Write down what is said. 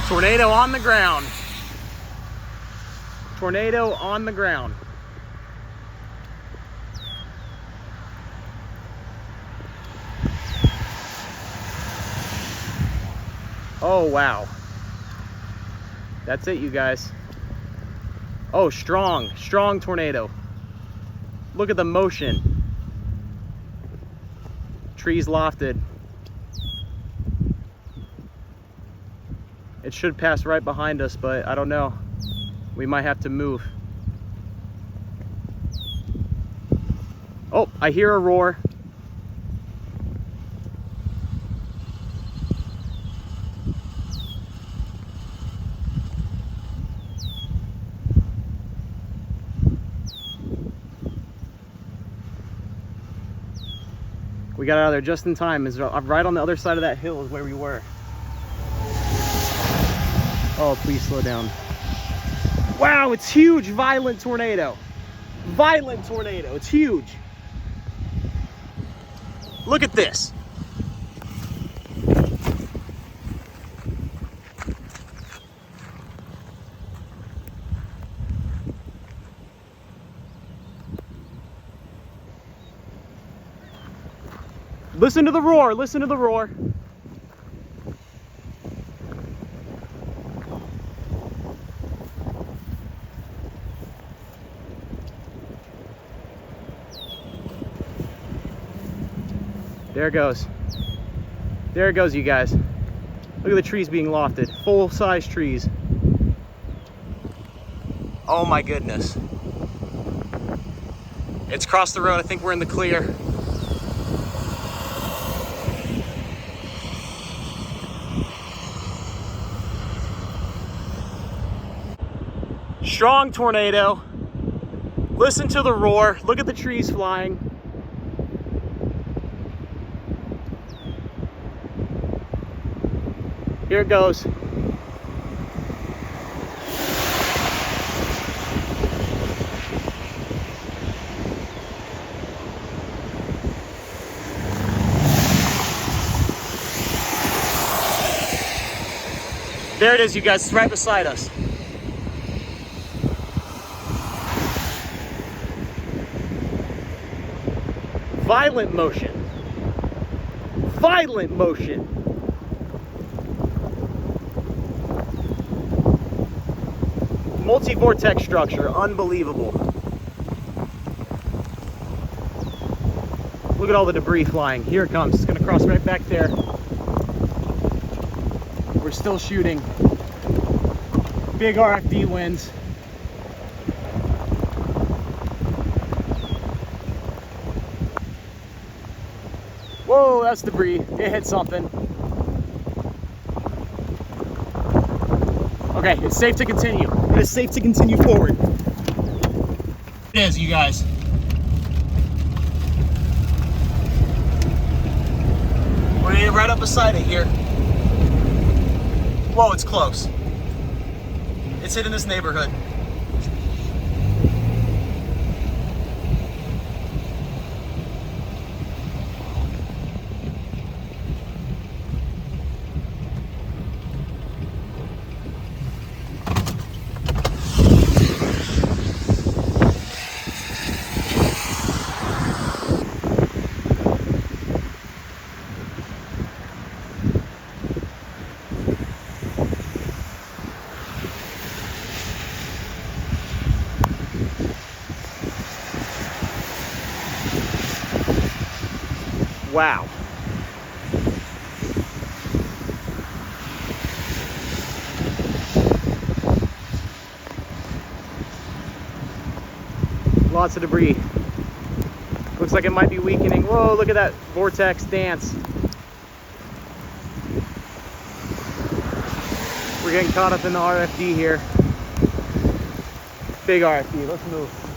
Tornado on the ground. Tornado on the ground. Oh, wow. That's it, you guys. Oh, strong tornado. Look at the motion. Trees lofted. It should pass right behind us, but I don't know. We might have to move. Oh, I hear a roar. We got out of there just in time. It's right on the other side of that hill is where we were. Oh, please slow down. Wow, it's huge. Violent tornado. Violent tornado. It's huge. Look at this. Listen to the roar. Listen to the roar. There it goes. There it goes, you guys. Look at the trees being lofted. Full-size trees. Oh my goodness. It's crossed the road. I think we're in the clear. Strong tornado. Listen to the roar. Look at the trees flying. Here it goes. There it is, you guys. It's right beside us. Violent motion. Violent motion. Multi-vortex structure, unbelievable. Look at all the debris flying. Here it comes. It's gonna cross right back there. We're still shooting. Big RFD winds. Whoa, that's debris. It hit something. Okay, it's safe to continue. It is safe to continue forward. It is, you guys. We're right up beside it here. Whoa, it's close. It's hitting this neighborhood. Wow. Lots of debris. Looks like it might be weakening. Whoa, look at that vortex dance. We're getting caught up in the RFD here. Big RFD, let's move.